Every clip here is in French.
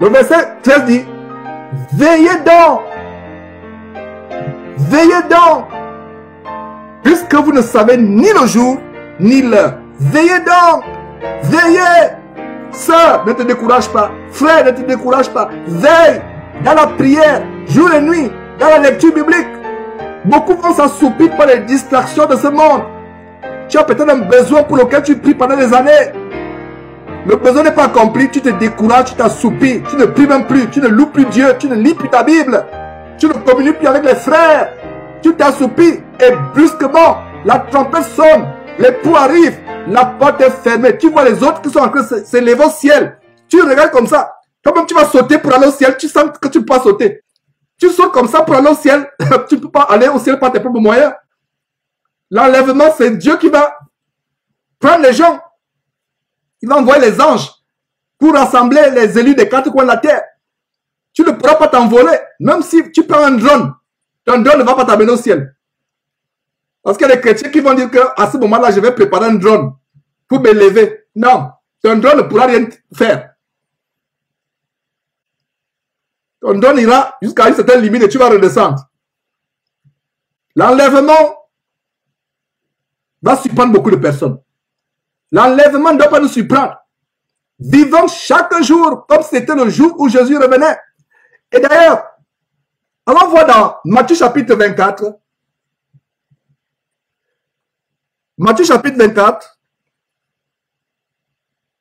Le verset 13 dit, veillez donc, puisque vous ne savez ni le jour, ni l'heure. Veillez donc, veillez. Sœur, ne te décourage pas. Frère, ne te décourage pas. Veille dans la prière, jour et nuit, dans la lecture biblique. Beaucoup vont s'assoupir par les distractions de ce monde. Tu as peut-être un besoin pour lequel tu pries pendant des années. Le besoin n'est pas accompli, tu te décourages, tu t'assoupis, tu ne pries même plus, tu ne loues plus Dieu, tu ne lis plus ta Bible, tu ne communiques plus avec les frères, tu t'assoupis et brusquement, la trompette sonne, l'époux arrive, la porte est fermée, tu vois les autres qui sont en train de s'élever au ciel, tu regardes comme ça, toi-même tu vas sauter pour aller au ciel, tu sens que tu peux pas sauter, tu sautes comme ça pour aller au ciel, tu ne peux pas aller au ciel par tes propres moyens. L'enlèvement, c'est Dieu qui va prendre les gens. Il va envoyer les anges pour rassembler les élus des quatre coins de la terre. Tu ne pourras pas t'envoler, même si tu prends un drone. Ton drone ne va pas t'amener au ciel. Parce qu'il y a des chrétiens qui vont dire qu'à ce moment-là, je vais préparer un drone pour m'élever. Non, ton drone ne pourra rien faire. Ton drone ira jusqu'à une certaine limite et tu vas redescendre. L'enlèvement va surprendre beaucoup de personnes. L'enlèvement ne doit pas nous surprendre. Vivons chaque jour comme si c'était le jour où Jésus revenait. Et d'ailleurs, allons voir dans Matthieu chapitre 24. Matthieu chapitre 24.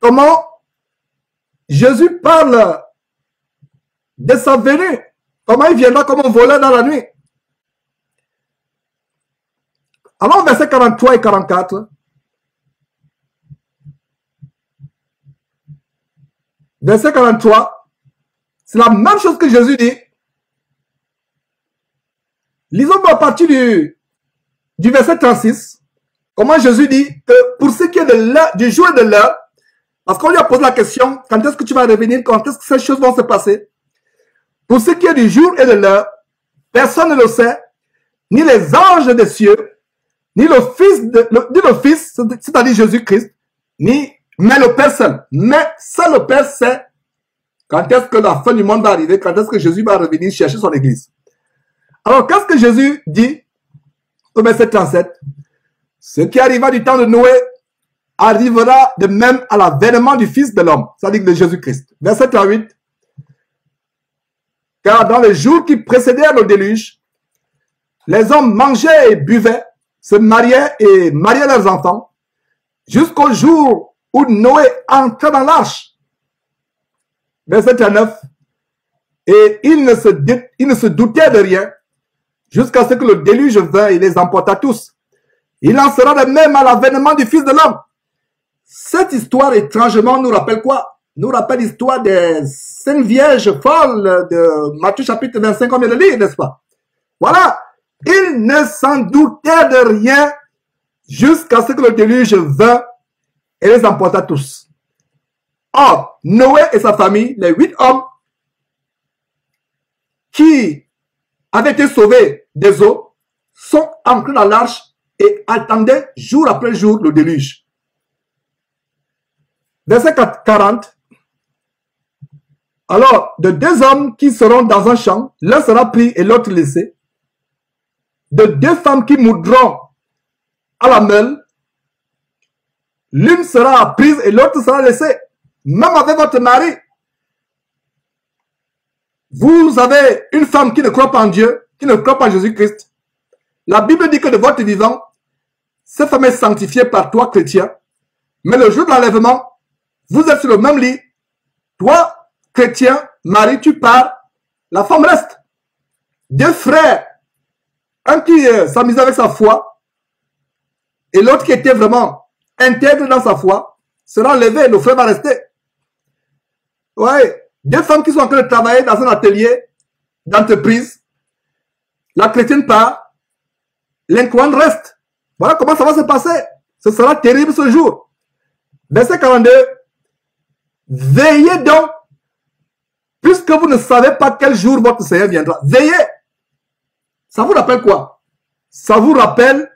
Comment Jésus parle de sa venue. Comment il viendra comme un voleur dans la nuit. Alors, versets 43 et 44. Verset 43. C'est la même chose que Jésus dit. Lisons à partir du verset 36. Comment Jésus dit que pour ce qui est de l'heure, du jour et de l'heure, parce qu'on lui a posé la question, quand est-ce que tu vas revenir, quand est-ce que ces choses vont se passer? Pour ce qui est du jour et de l'heure, personne ne le sait, ni les anges des cieux, ni le Fils, c'est-à-dire Jésus-Christ, mais le Père seul. Mais seul le Père sait quand est-ce que la fin du monde va arriver, quand est-ce que Jésus va revenir chercher son église. Alors, qu'est-ce que Jésus dit au verset 37? Ce qui arriva du temps de Noé arrivera de même à l'avènement du Fils de l'homme, c'est-à-dire de Jésus-Christ. Verset 38. Car dans les jours qui précédèrent le déluge, les hommes mangeaient et buvaient, se mariaient et mariaient leurs enfants, jusqu'au jour où Noé entra dans l'arche. Verset 39. Et il ne se doutait de rien, jusqu'à ce que le déluge vint et les emporta tous. Il en sera de même à l'avènement du Fils de l'homme. Cette histoire, étrangement, nous rappelle quoi? Nous rappelle l'histoire des 5 vierges folles de Matthieu chapitre 25, comme on vient de lire, n'est-ce pas? Voilà. Il ne s'en doutait de rien jusqu'à ce que le déluge vint et les emporta tous. Or, Noé et sa famille, les 8 hommes qui avaient été sauvés des eaux, sont entrés dans l'arche et attendaient jour après jour le déluge. Verset 40. Alors, de 2 hommes qui seront dans un champ, l'un sera pris et l'autre laissé. De 2 femmes qui moudront à la meule, l'une sera prise et l'autre sera laissée. Même avec votre mari, vous avez une femme qui ne croit pas en Dieu, qui ne croit pas en Jésus-Christ. La Bible dit que de votre vivant, cette femme est sanctifiée par toi, chrétien. Mais le jour de l'enlèvement, vous êtes sur le même lit. Toi, chrétien, mari, tu pars, la femme reste. 2 frères, un qui s'amusait avec sa foi et l'autre qui était vraiment intègre dans sa foi, sera enlevé, le frère va rester. Ouais, 2 femmes qui sont en train de travailler dans un atelier d'entreprise, la chrétienne part, l'incroyante reste. Voilà comment ça va se passer. Ce sera terrible ce jour. Verset 42. Veillez donc, puisque vous ne savez pas quel jour votre Seigneur viendra. Veillez. Ça vous rappelle quoi? Ça vous rappelle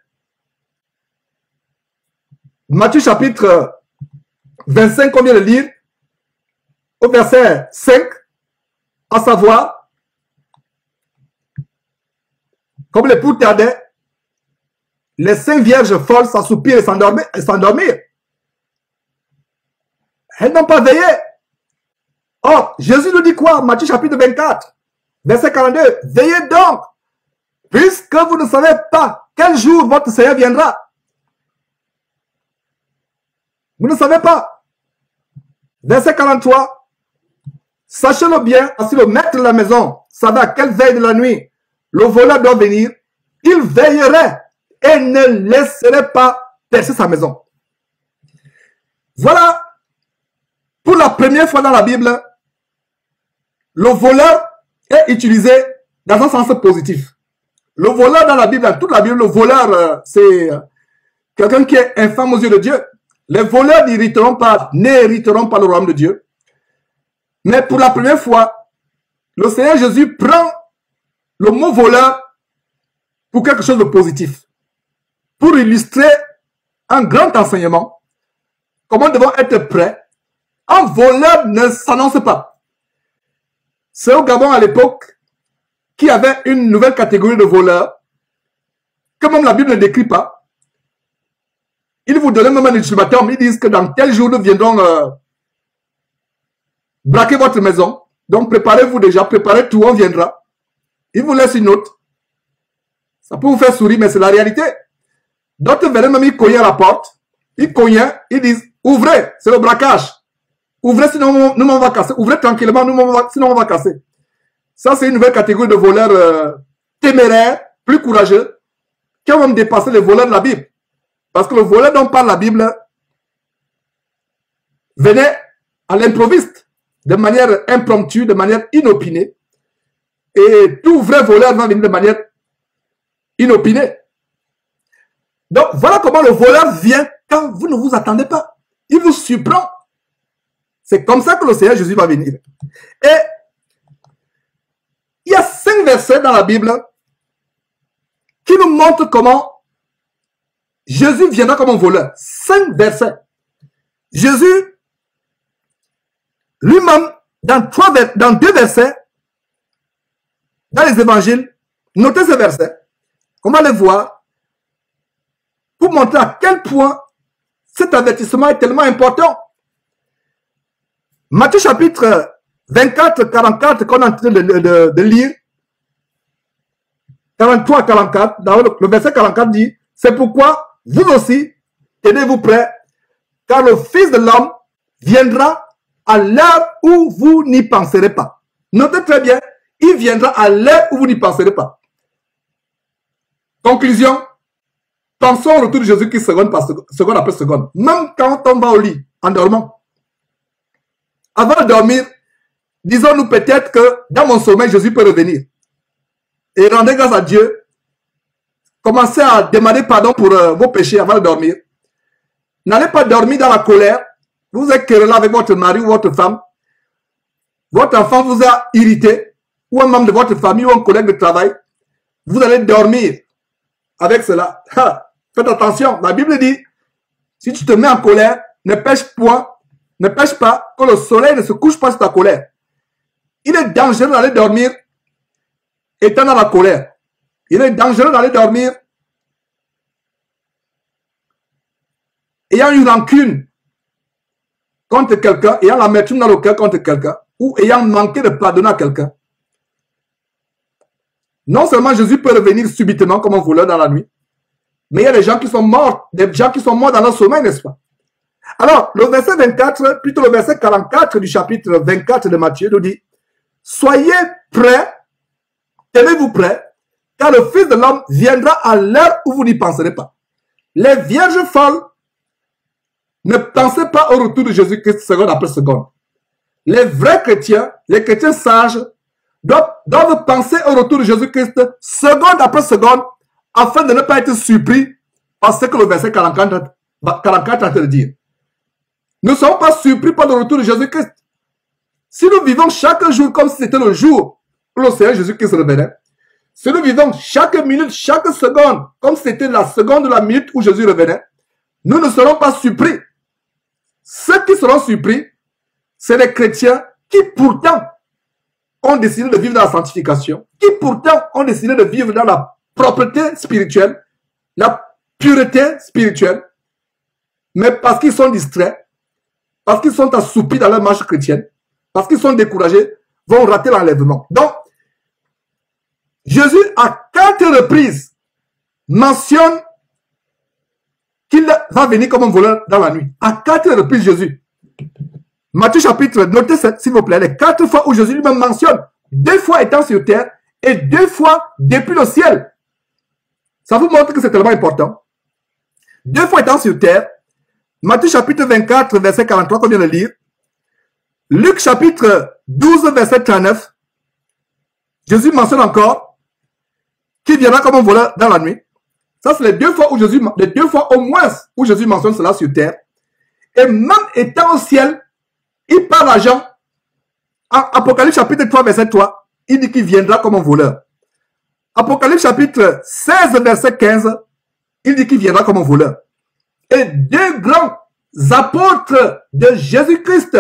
Matthieu chapitre 25 qu'on vient de lire, au verset 5. à savoir, comme l'époux tardait, les 5 vierges folles s'assoupirent et s'endormirent. Elles n'ont pas veillé. Or, Jésus nous dit quoi? Matthieu chapitre 24, verset 42. Veillez donc, puisque vous ne savez pas quel jour votre Seigneur viendra. Vous ne savez pas. Verset 43. Sachez-le bien, si le maître de la maison savait à quelle veille de la nuit le voleur doit venir, il veillerait et ne laisserait pas percer sa maison. Voilà, pour la première fois dans la Bible, le voleur est utilisé dans un sens positif. Le voleur dans la Bible, dans toute la Bible, le voleur, c'est quelqu'un qui est infâme aux yeux de Dieu. Les voleurs n'hériteront pas le royaume de Dieu. Mais pour la première fois, le Seigneur Jésus prend le mot voleur pour quelque chose de positif. Pour illustrer un grand enseignement, comment devons être prêts. Un voleur ne s'annonce pas. C'est au Gabon à l'époque qui avait une nouvelle catégorie de voleurs que même la Bible ne décrit pas. Ils vous donnent même un ultimatum. Ils disent que dans tel jour, nous viendrons braquer votre maison. Donc préparez-vous déjà, préparez tout, on viendra. Ils vous laissent une note. Ça peut vous faire sourire, mais c'est la réalité. D'autres venaient même, ils cognaient à la porte. Ils cognaient, ils disent, ouvrez, c'est le braquage. Ouvrez, sinon nous on va casser. Ouvrez tranquillement, sinon on va casser. Ça, c'est une nouvelle catégorie de voleurs téméraires, plus courageux, qui ont même dépassé les voleurs de la Bible. Parce que le voleur dont parle la Bible venait à l'improviste, de manière impromptue, de manière inopinée. Et tout vrai voleur va venir de manière inopinée. Donc, voilà comment le voleur vient quand vous ne vous attendez pas. Il vous surprend. C'est comme ça que le Seigneur Jésus va venir. Et il y a 5 versets dans la Bible qui nous montrent comment Jésus viendra comme un voleur. 5 versets. Jésus, lui-même, dans 2 versets, dans les évangiles, notez ces versets. On va les voir pour montrer à quel point cet avertissement est tellement important. Matthieu chapitre 24, 44, qu'on est en train de lire, 43, 44, dans le verset 44 dit, c'est pourquoi vous aussi, tenez-vous prêts, car le Fils de l'homme viendra à l'heure où vous n'y penserez pas. Notez très bien, il viendra à l'heure où vous n'y penserez pas. Conclusion, pensons au retour de Jésus-Christ seconde après seconde. Même quand on va au lit, en dormant. Avant de dormir, disons-nous peut-être que dans mon sommeil, Jésus peut revenir. Et rendez grâce à Dieu. Commencez à demander pardon pour vos péchés avant de dormir. N'allez pas dormir dans la colère. Vous êtes querellé avec votre mari ou votre femme. Votre enfant vous a irrité. Ou un membre de votre famille ou un collègue de travail. Vous allez dormir avec cela. Faites attention. La Bible dit, si tu te mets en colère, ne pêche pas que le soleil ne se couche pas sur ta colère. Il est dangereux d'aller dormir étant dans la colère. Il est dangereux d'aller dormir ayant une rancune contre quelqu'un, ayant l'amertume dans le cœur contre quelqu'un, ou ayant manqué de pardonner à quelqu'un. Non seulement Jésus peut revenir subitement comme un voleur dans la nuit, mais il y a des gens qui sont morts, dans leur sommeil, n'est-ce pas? Alors, le verset 24, plutôt le verset 44 du chapitre 24 de Matthieu nous dit, soyez prêts, tenez-vous prêts, car le Fils de l'homme viendra à l'heure où vous n'y penserez pas. Les vierges folles, ne pensez pas au retour de Jésus-Christ seconde après seconde. Les vrais chrétiens, les chrétiens sages, doivent penser au retour de Jésus-Christ seconde après seconde, afin de ne pas être surpris par ce que le verset 44 est en train de dire. Nous ne sommes pas surpris par le retour de Jésus-Christ. Si nous vivons chaque jour comme si c'était le jour où le Seigneur Jésus-Christ revenait, si nous vivons chaque minute, chaque seconde, comme si c'était la seconde ou la minute où Jésus revenait, nous ne serons pas surpris. Ceux qui seront surpris, c'est les chrétiens qui pourtant ont décidé de vivre dans la sanctification, qui pourtant ont décidé de vivre dans la propreté spirituelle, la pureté spirituelle, mais parce qu'ils sont distraits, parce qu'ils sont assoupis dans leur marche chrétienne, parce qu'ils sont découragés, vont rater l'enlèvement. Donc, Jésus, à 4 reprises, mentionne qu'il va venir comme un voleur dans la nuit. À 4 reprises, Jésus. Matthieu chapitre, notez s'il vous plaît, les 4 fois où Jésus lui-même mentionne, 2 fois étant sur terre et 2 fois depuis le ciel. Ça vous montre que c'est tellement important. 2 fois étant sur terre, Matthieu chapitre 24, verset 43, qu'on vient de lire. Luc chapitre 12, verset 39. Jésus mentionne encore qu'il viendra comme un voleur dans la nuit. Ça, c'est les 2 fois où Jésus, les 2 fois au moins où Jésus mentionne cela sur terre. Et même étant au ciel, il parle à Jean. En Apocalypse chapitre 3, verset 3, il dit qu'il viendra comme un voleur. Apocalypse chapitre 16, verset 15, il dit qu'il viendra comme un voleur. Et 2 grands apôtres de Jésus-Christ,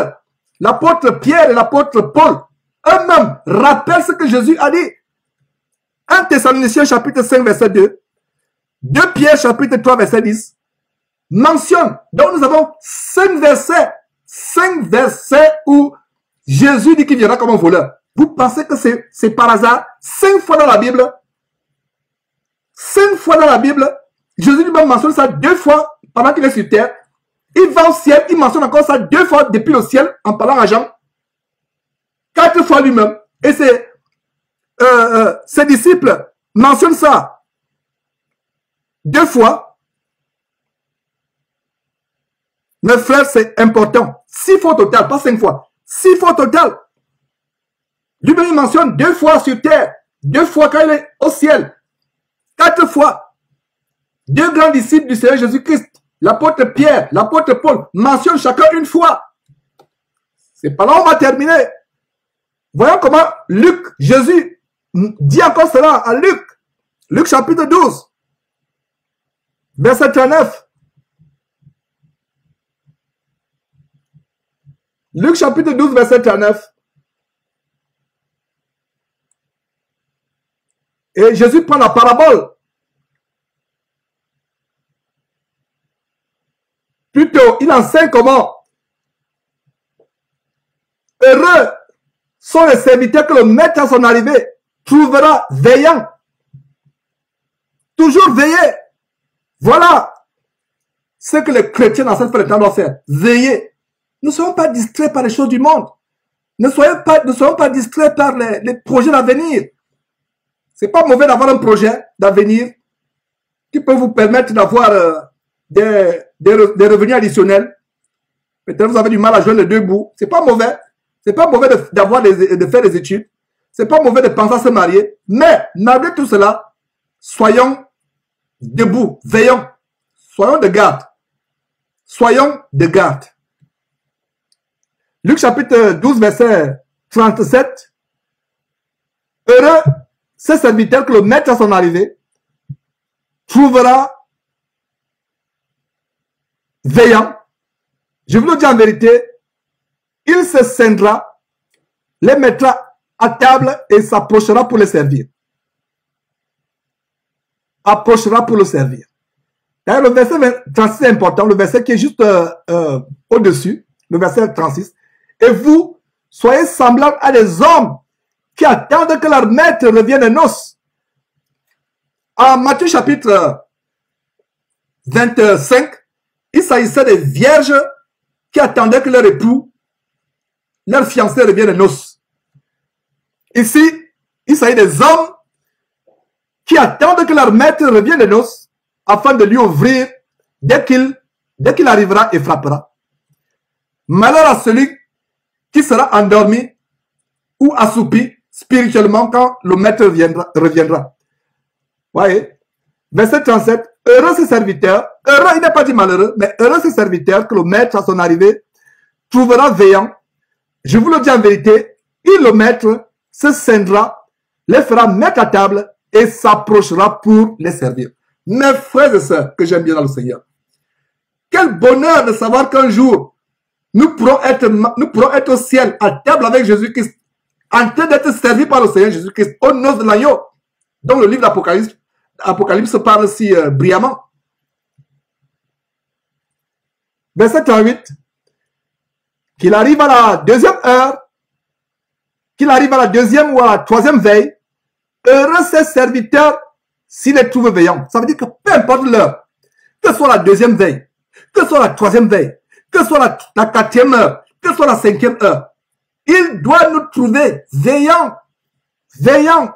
l'apôtre Pierre et l'apôtre Paul, eux-mêmes rappellent ce que Jésus a dit. 1 Thessaloniciens chapitre 5, verset 2, 2 Pierre chapitre 3, verset 10, mentionne. Donc nous avons 5 versets où Jésus dit qu'il viendra comme un voleur. Vous pensez que c'est par hasard? 5 fois dans la Bible. 5 fois dans la Bible. Jésus lui-même mentionne ça 2 fois pendant qu'il est sur terre. Il va au ciel, il mentionne encore ça 2 fois depuis le ciel en parlant à Jean. 4 fois lui-même. Et ses disciples mentionnent ça 2 fois. Mes frères, c'est important. 6 fois au total, pas 5 fois. 6 fois au total. Lui-même, il mentionne 2 fois sur terre, 2 fois quand il est au ciel, 4 fois. 2 grands disciples du Seigneur Jésus-Christ, l'apôtre Pierre, l'apôtre Paul, mentionnent chacun une fois. C'est pas là où on va terminer. Voyons comment Luc, Jésus, dit encore cela à Luc. Luc chapitre 12, verset 39. Luc chapitre 12, verset 39. Et Jésus prend la parabole. Plutôt, il enseigne comment heureux sont les serviteurs que le maître à son arrivée trouvera veillant. Toujours veiller. Voilà ce que les chrétiens dans cette fin de temps doivent faire. Veiller. Ne soyons pas distraits par les choses du monde. Ne soyons pas distraits par les projets d'avenir. C'est pas mauvais d'avoir un projet d'avenir qui peut vous permettre d'avoir des revenus additionnels. Peut-être vous avez du mal à joindre les 2 bouts. C'est pas mauvais. C'est pas mauvais de faire des études. C'est pas mauvais de penser à se marier. Mais malgré tout cela, soyons debout, veillons. Soyons de garde. Soyons de garde. Luc chapitre 12, verset 37. Heureux ce serviteur que le maître à son arrivée trouvera veillant. Je vous le dis en vérité, il se scindra, les mettra à table et s'approchera pour les servir. Approchera pour le servir. D'ailleurs, le verset 36 est important, le verset qui est juste au-dessus, le verset 36. Et vous, soyez semblables à des hommes qui attendent que leur maître revienne de noces. En Matthieu chapitre 25, il s'agissait des vierges qui attendaient que leur époux, leur fiancé revienne de noces. Ici, il s'agit des hommes qui attendent que leur maître revienne de noces afin de lui ouvrir dès qu'il arrivera et frappera. Malheur à celui qui sera endormi ou assoupi spirituellement quand le maître reviendra. Voyez, verset 37, heureux ce serviteur, heureux, il n'est pas dit malheureux, mais heureux ce serviteur que le maître à son arrivée trouvera veillant. Je vous le dis en vérité, il, le maître, se scindra, les fera mettre à table et s'approchera pour les servir. Mes frères et sœurs que j'aime bien dans le Seigneur, quel bonheur de savoir qu'un jour, nous pourrons être au ciel, à table avec Jésus-Christ, en train d'être servi par le Seigneur Jésus-Christ aux noces de l'agneau, dont le livre d'Apocalypse parle si brillamment. Verset 38, qu'il arrive à la deuxième heure, qu'il arrive à la deuxième ou à la troisième veille, heureux ses serviteurs s'ils les trouvent veillants. Ça veut dire que peu importe l'heure, que ce soit la deuxième veille, que ce soit la troisième veille, que ce soit la quatrième heure, que ce soit la cinquième heure, il doit nous trouver veillants. Veillants.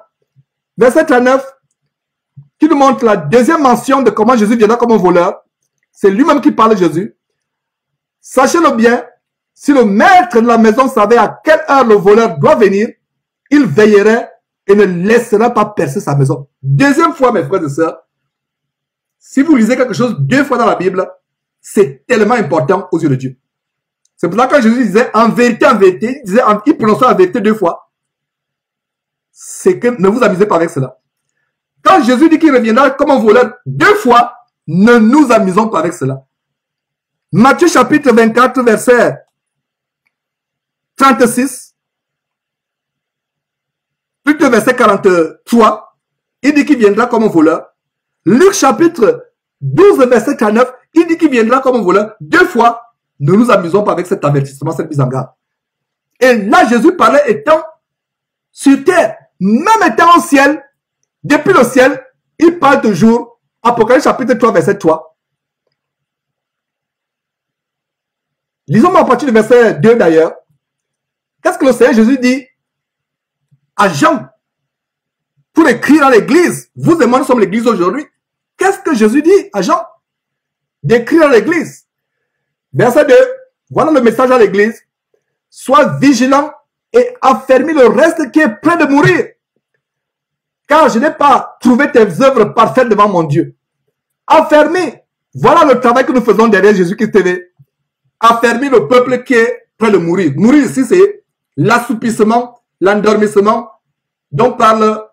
Verset 39, qui nous montre la deuxième mention de comment Jésus viendra comme un voleur. C'est lui-même qui parle de Jésus. Sachez-le bien, si le maître de la maison savait à quelle heure le voleur doit venir, il veillerait et ne laissera pas percer sa maison. Deuxième fois, mes frères et sœurs, si vous lisez quelque chose deux fois dans la Bible, c'est tellement important aux yeux de Dieu. C'est pour ça que quand Jésus disait en vérité, il prononçait la vérité deux fois. C'est que ne vous amusez pas avec cela. Quand Jésus dit qu'il reviendra comme un voleur deux fois, ne nous amusons pas avec cela. Matthieu chapitre 24, verset 36, plutôt verset 43, il dit qu'il viendra comme un voleur. Luc chapitre 12, verset 39, il dit qu'il viendra comme un voleur deux fois. Ne nous amusons pas avec cet avertissement, cette mise en garde. Et là, Jésus parlait étant sur terre, même étant au ciel, depuis le ciel, il parle toujours. Apocalypse chapitre 3, verset 3. Lisons à partir du verset 2 d'ailleurs. Qu'est-ce que le Seigneur Jésus dit à Jean pour écrire à l'église? Vous et moi, nous sommes l'église aujourd'hui. Qu'est-ce que Jésus dit à Jean? D'écrire à l'église. Verset 2. Voilà le message à l'église. Sois vigilant et affermis le reste qui est près de mourir. Car je n'ai pas trouvé tes œuvres parfaites devant mon Dieu. Affermis. Voilà le travail que nous faisons derrière Jésus-Christ TV. Affermis le peuple qui est près de mourir. Mourir ici, c'est l'assoupissement, l'endormissement dont parle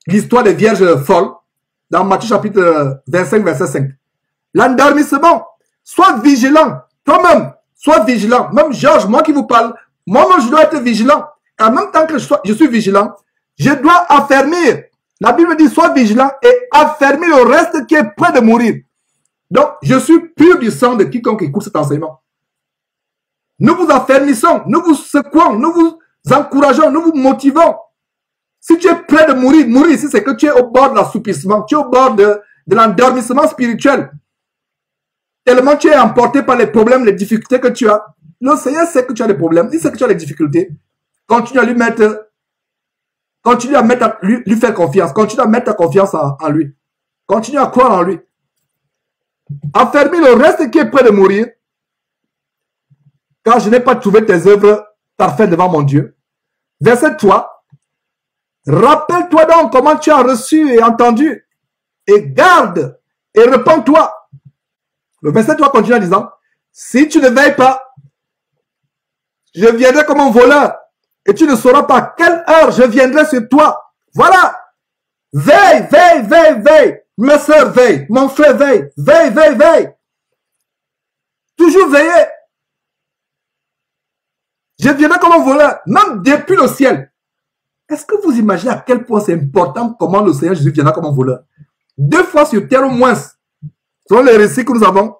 l'histoire des vierges folles dans Matthieu chapitre 25, verset 5. L'endormissement. Sois vigilant. Toi-même, sois vigilant. Même Georges, moi qui vous parle, moi-même, je dois être vigilant. Et en même temps que je suis vigilant, je dois affermir. La Bible dit, sois vigilant et affermis le reste qui est près de mourir. Donc, je suis pur du sang de quiconque écoute cet enseignement. Nous vous affermissons, nous vous secouons, nous vous encourageons, nous vous motivons. Si tu es près de mourir, mourir ici, c'est que tu es au bord de l'assoupissement, tu es au bord de l'endormissement spirituel. Tellement tu es emporté par les problèmes, les difficultés que tu as. Le Seigneur sait que tu as des problèmes, il sait que tu as des difficultés. Continue à lui mettre, continue à lui faire confiance, continue à mettre ta confiance en lui. Continue à croire en lui. Affermis le reste qui est près de mourir, car je n'ai pas trouvé tes œuvres parfaites devant mon Dieu. Verset 3. Rappelle-toi donc comment tu as reçu et entendu, et garde et repens-toi. Le verset 3 continue en disant, si tu ne veilles pas, je viendrai comme un voleur, et tu ne sauras pas à quelle heure je viendrai sur toi. Voilà. Veille, veille, veille, veille. Ma soeur veille, mon frère veille, veille, veille, veille. Toujours veiller. Je viendrai comme un voleur, même depuis le ciel. Est-ce que vous imaginez à quel point c'est important comment le Seigneur Jésus viendra comme un voleur? Deux fois sur terre au moins. Selon les récits que nous avons.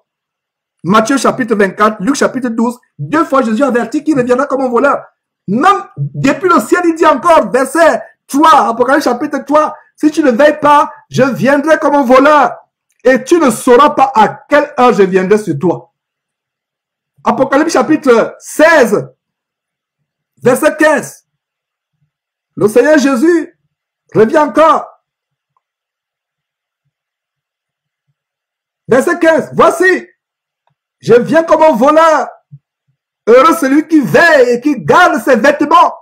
Matthieu chapitre 24, Luc chapitre 12. Deux fois Jésus avertit qu'il reviendra comme un voleur. Même depuis le ciel, il dit encore, verset 3, Apocalypse chapitre 3. Si tu ne veilles pas, je viendrai comme un voleur. Et tu ne sauras pas à quelle heure je viendrai sur toi. Apocalypse chapitre 16, verset 15. Le Seigneur Jésus revient encore. Verset 15. Voici, je viens comme un voleur. Heureux celui qui veille et qui garde ses vêtements,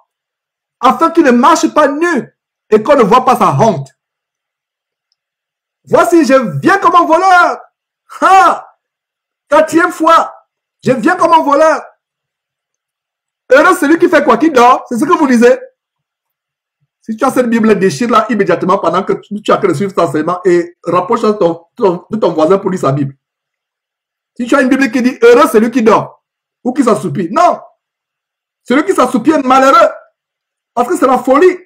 afin qu'il ne marche pas nu et qu'on ne voit pas sa honte. Voici, je viens comme un voleur. Ah! Quatrième fois, je viens comme un voleur. Heureux celui qui fait quoi? Qui dort? C'est ce que vous lisez. Si tu as cette Bible, déchire-la immédiatement pendant que tu as que de suivre cet enseignement et rapproche-toi de ton voisin pour lire sa Bible. Si tu as une Bible qui dit heureux celui qui dort ou qui s'assoupit. Non! Celui qui s'assoupit est malheureux. Parce que c'est la folie.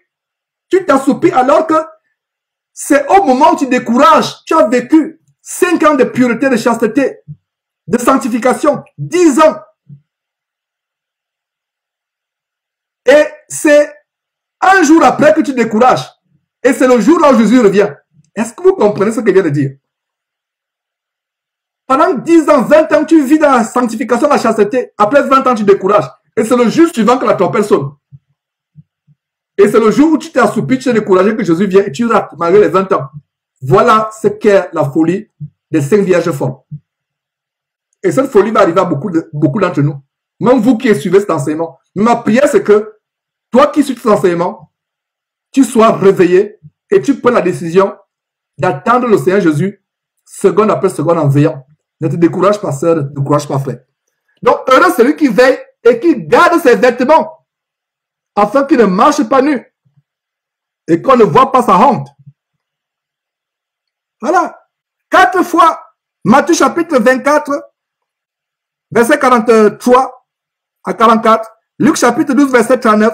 Tu t'assoupis alors que c'est au moment où tu décourages. Tu as vécu 5 ans de pureté, de chasteté, de sanctification, 10 ans. Et c'est un jour après que tu décourages. Et c'est le jour là où Jésus revient. Est-ce que vous comprenez ce que je viens de dire? Pendant 10 ans, 20 ans, tu vis dans la sanctification, la chasteté. Après 20 ans, tu décourages. Et c'est le jour suivant que la trompette sonne. Et c'est le jour où tu t'es assoupi, tu t'es découragé que Jésus vient et tu rates malgré les 20 ans. Voilà ce qu'est la folie des 5 vierges folles. Et cette folie va arriver à beaucoup d'entre nous. Même vous qui suivez cet enseignement. Ma prière, c'est que toi qui suis cet enseignement, tu sois réveillé et tu prends la décision d'attendre le Seigneur Jésus seconde après seconde en veillant. Ne te décourage pas, sœur, ne te décourage pas, frère. Donc, heureux celui qui veille et qui garde ses vêtements afin qu'il ne marche pas nu et qu'on ne voit pas sa honte. Voilà. 4 fois, Matthieu chapitre 24, verset 43 à 44, Luc chapitre 12, verset 39,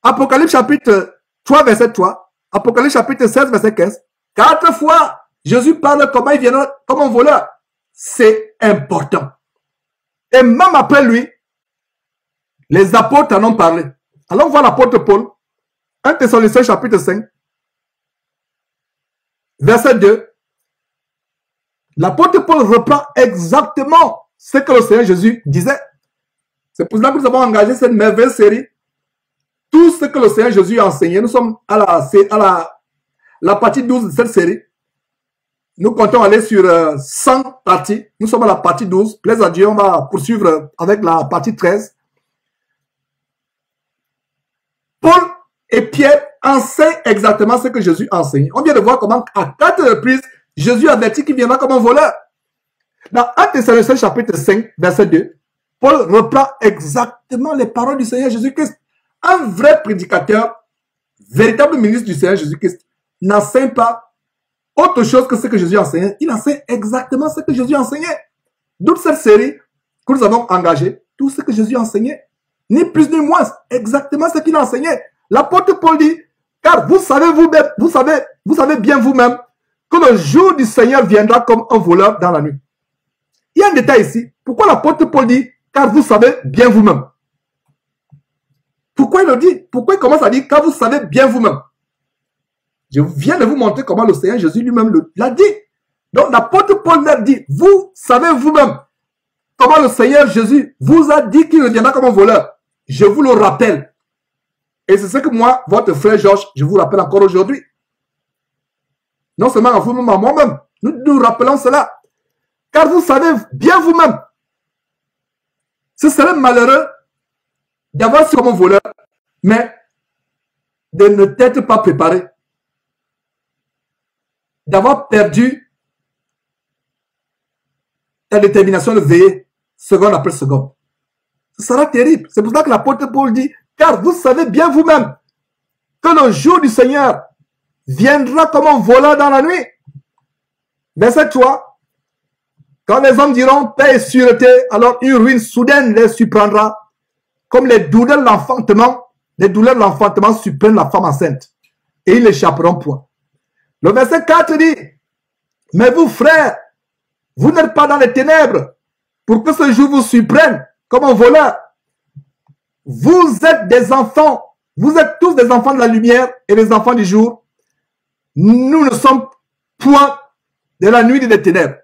Apocalypse chapitre 3, verset 3, Apocalypse chapitre 16, verset 15. 4 fois, Jésus parle comment il viendra comme un voleur. C'est important. Et même après lui, les apôtres en ont parlé. Allons voir l'apôtre Paul, 1 Thessaloniciens chapitre 5, verset 2. L'apôtre Paul reprend exactement ce que le Seigneur Jésus disait. C'est pour cela que nous avons engagé cette merveilleuse série. Tout ce que le Seigneur Jésus a enseigné, nous sommes à la partie 12 de cette série. Nous comptons aller sur 100 parties. Nous sommes à la partie 12. Plaise à Dieu, on va poursuivre avec la partie 13. Paul et Pierre enseignent exactement ce que Jésus enseigne. On vient de voir comment, à 4 reprises, Jésus avertit qu'il viendra comme un voleur. Dans 1 Thessaloniciens chapitre 5, verset 2, Paul reprend exactement les paroles du Seigneur Jésus-Christ. Un vrai prédicateur, véritable ministre du Seigneur Jésus-Christ, n'enseigne pas autre chose que ce que Jésus enseignait. Il enseigne exactement ce que Jésus enseignait. D'où cette série que nous avons engagée, tout ce que Jésus enseignait. Ni plus ni moins, exactement ce qu'il enseignait. L'apôtre Paul dit, car vous savez vous-même, vous savez bien vous-même que le jour du Seigneur viendra comme un voleur dans la nuit. Il y a un détail ici. Pourquoi l'apôtre Paul dit, car vous savez bien vous-même? Pourquoi il le dit? Pourquoi il commence à dire, car vous savez bien vous-même? Je viens de vous montrer comment le Seigneur Jésus lui-même l'a dit. Donc l'apôtre Paul l'a dit, vous savez vous-même comment le Seigneur Jésus vous a dit qu'il reviendra comme un voleur. Je vous le rappelle. Et c'est ce que moi, votre frère Georges, je vous rappelle encore aujourd'hui. Non seulement à vous-même, à moi-même. Nous nous rappelons cela. Car vous savez bien vous-même. Ce serait malheureux d'avoir ce comme un voleur, mais de ne t'être pas préparé. D'avoir perdu ta détermination de veiller seconde après seconde. Ce sera terrible. C'est pour ça que l'apôtre Paul dit, car vous savez bien vous-même que le jour du Seigneur viendra comme un voleur dans la nuit. Verset 3. Quand les hommes diront paix et sûreté, alors une ruine soudaine les surprendra, comme les douleurs de l'enfantement surprennent la femme enceinte, et ils n'échapperont point. Le verset 4 dit, mais vous, frères, vous n'êtes pas dans les ténèbres pour que ce jour vous surprenne comme un voleur. Vous êtes des enfants, vous êtes tous des enfants de la lumière et des enfants du jour. Nous ne sommes point de la nuit et des ténèbres.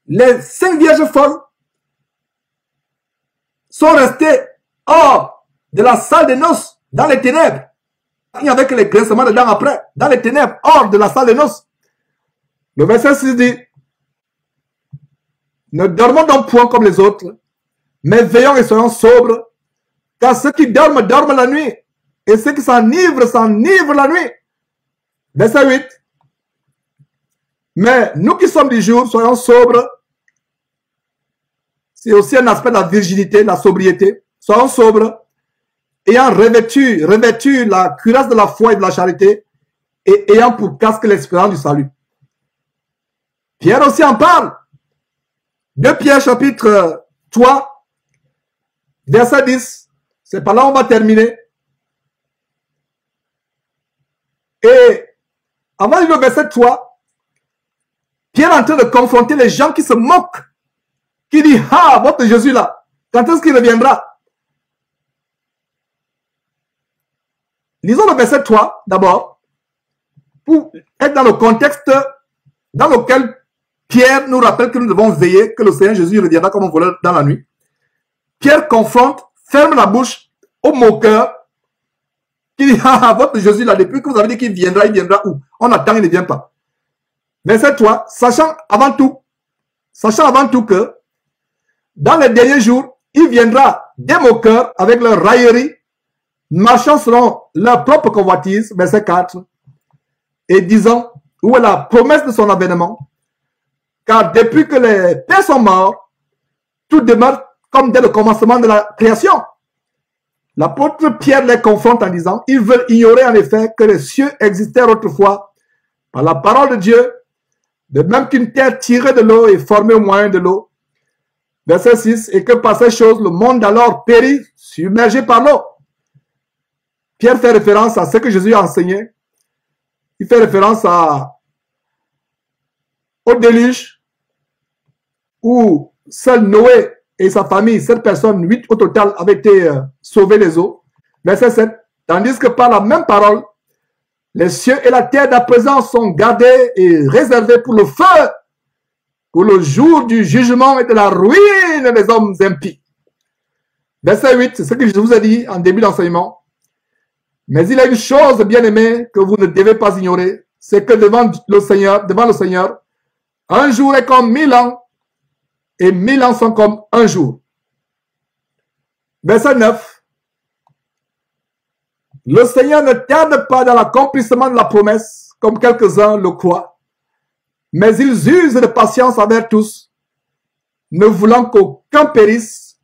Les 5 vierges folles sont restées hors de la salle des noces, dans les ténèbres. Il n'y avait que les graissements dedans après, dans les ténèbres, hors de la salle des noces. Le verset 6 dit, ne dormons donc point comme les autres, mais veillons et soyons sobres, car ceux qui dorment, dorment la nuit, et ceux qui s'enivrent, s'enivrent la nuit. Verset 8. Mais nous qui sommes du jour, soyons sobres. C'est aussi un aspect de la virginité, de la sobriété. Soyons sobres, ayant revêtu la cuirasse de la foi et de la charité, et ayant pour casque l'espérance du salut. Pierre aussi en parle. 2 Pierre chapitre 3, verset 10. C'est par là on va terminer. Et avant le verset 3, Pierre est en train de confronter les gens qui se moquent, qui disent, ah, votre Jésus là, quand est-ce qu'il reviendra? Lisons le verset 3 d'abord, pour être dans le contexte dans lequel Pierre nous rappelle que nous devons veiller, que le Seigneur Jésus reviendra comme un voleur dans la nuit. Pierre confronte, ferme la bouche au moqueur, qui dit, ah, votre Jésus là, depuis que vous avez dit qu'il viendra, il viendra où? On attend, il ne vient pas. Verset 3, sachant avant tout que dans les derniers jours, il viendra des moqueurs avec leur raillerie, marchant selon leur propre convoitise, verset 4, et disant, où est la promesse de son avènement? Car depuis que les pères sont morts, tout demeure comme dès le commencement de la création. L'apôtre Pierre les confronte en disant, ils veulent ignorer en effet que les cieux existèrent autrefois par la parole de Dieu, de même qu'une terre tirée de l'eau est formée au moyen de l'eau. Verset 6, et que par ces choses, le monde alors périt, submergé par l'eau. Pierre fait référence à ce que Jésus a enseigné. Il fait référence au déluge, où seul Noé et sa famille, 7 personnes, 8 au total, avaient été sauvés des eaux. Verset 7, tandis que par la même parole, les cieux et la terre d'à présent sont gardés et réservés pour le feu, pour le jour du jugement et de la ruine des hommes impies. Verset 8, c'est ce que je vous ai dit en début d'enseignement. Mais il y a une chose, bien-aimée, que vous ne devez pas ignorer, c'est que devant le Seigneur, un jour est comme 1000 ans, et 1000 ans sont comme un jour. Verset 9. Le Seigneur ne tarde pas dans l'accomplissement de la promesse, comme quelques-uns le croient, mais ils usent de patience envers tous, ne voulant qu'aucun périsse,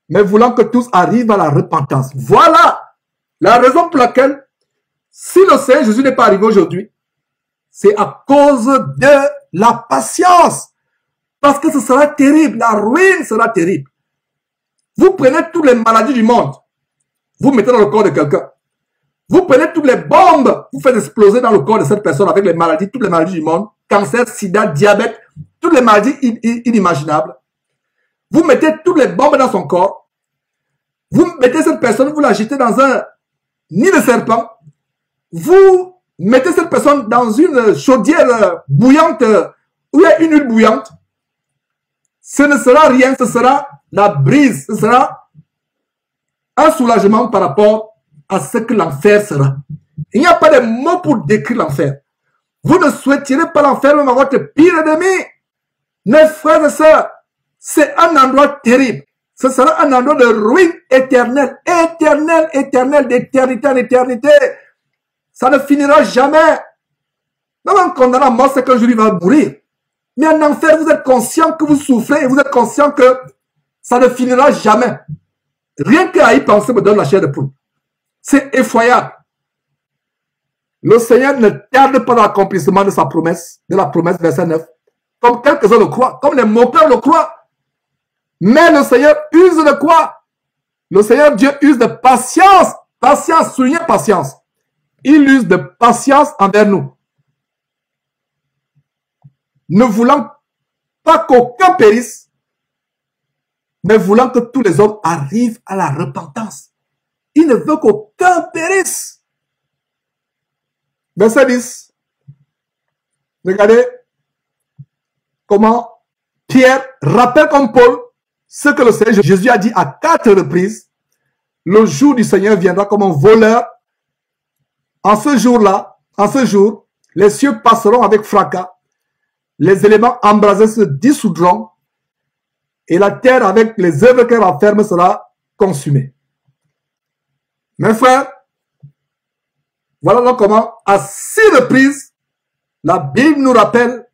mais voulant que tous arrivent à la repentance. Voilà la raison pour laquelle, si le Seigneur Jésus n'est pas arrivé aujourd'hui, c'est à cause de la patience. Parce que ce sera terrible, la ruine sera terrible. Vous prenez toutes les maladies du monde, vous mettez dans le corps de quelqu'un. Vous prenez toutes les bombes, vous faites exploser dans le corps de cette personne avec les maladies, toutes les maladies du monde, cancer, sida, diabète, toutes les maladies inimaginables. Vous mettez toutes les bombes dans son corps. Vous mettez cette personne, vous la jetez dans un nid de serpent. Vous mettez cette personne dans une chaudière bouillante, où il y a une huile bouillante. Ce ne sera rien, ce sera la brise, ce sera un soulagement par rapport à ce que l'enfer sera. Il n'y a pas de mots pour décrire l'enfer. Vous ne souhaitirez pas l'enfer même à votre pire ennemi. Mes frères et sœurs, c'est un endroit terrible. Ce sera un endroit de ruine éternelle, éternelle, éternelle, d'éternité en éternité. Ça ne finira jamais. Même un condamné à mort, c'est qu'un jour il va mourir. Mais en enfer, vous êtes conscient que vous souffrez et vous êtes conscient que ça ne finira jamais. Rien qu'à y penser me donne la chair de poule. C'est effroyable. Le Seigneur ne tarde pas dans l'accomplissement de sa promesse, de la promesse, verset 9. Comme quelques-uns le croient, comme les moqueurs le croient. Mais le Seigneur use de quoi? Le Seigneur Dieu use de patience. Patience, soulignez patience. Il use de patience envers nous. Ne voulant pas qu'aucun périsse, mais voulant que tous les hommes arrivent à la repentance. Il ne veut qu'aucun périsse. Verset 10. Regardez comment Pierre rappelle comme Paul ce que le Seigneur Jésus a dit à 4 reprises. Le jour du Seigneur viendra comme un voleur. En ce jour-là, les cieux passeront avec fracas. Les éléments embrasés se dissoudront et la terre avec les œuvres qu'elle renferme sera consumée. Mes frères, voilà donc comment, à 6 reprises, la Bible nous rappelle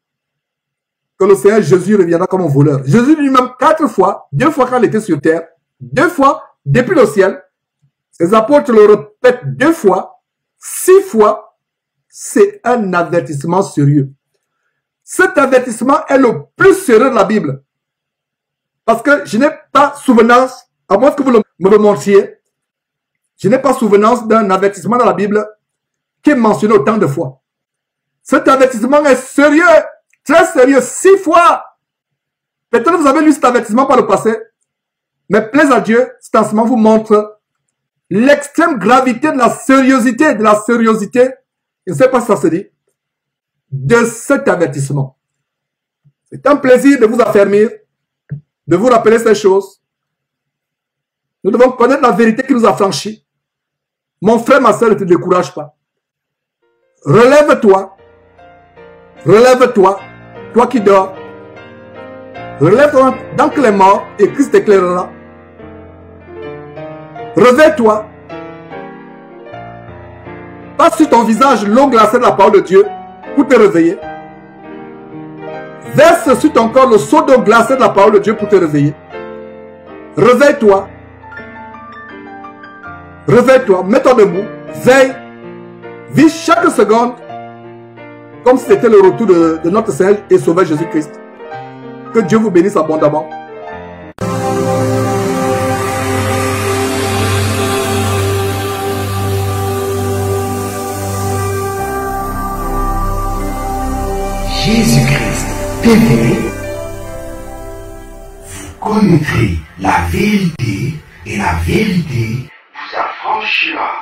que le Seigneur Jésus reviendra comme un voleur. Jésus lui-même 4 fois, 2 fois quand il était sur terre, 2 fois depuis le ciel. Ses apôtres le répètent 2 fois, 6 fois. C'est un avertissement sérieux. Cet avertissement est le plus sérieux de la Bible. Parce que je n'ai pas souvenance, à moins que vous me le montriez, je n'ai pas souvenance d'un avertissement dans la Bible qui est mentionné autant de fois. Cet avertissement est sérieux, très sérieux, 6 fois. Peut-être vous avez lu cet avertissement par le passé, mais plaise à Dieu, cet enseignement vous montre l'extrême gravité de la sériosité, je ne sais pas si ça se dit, de cet avertissement. C'est un plaisir de vous affermir, de vous rappeler ces choses. Nous devons connaître la vérité qui nous a franchis. Mon frère, ma soeur, ne te décourage pas. Relève-toi. Relève-toi, toi qui dors. Relève-toi dans que les morts et Christ t'éclairera. Réveille-toi. Passe sur ton visage l'eau glacée de la parole de Dieu pour te réveiller. Verse sur ton corps le seau d'eau glacée de la parole de Dieu pour te réveiller. Réveille-toi. Réveille-toi, mets-toi debout, veille, vis chaque seconde comme si c'était le retour de notre Seigneur et Sauveur Jésus-Christ. Que Dieu vous bénisse abondamment. Jésus-Christ TV, vous connaîtrez la vérité et la vérité vous affranchira.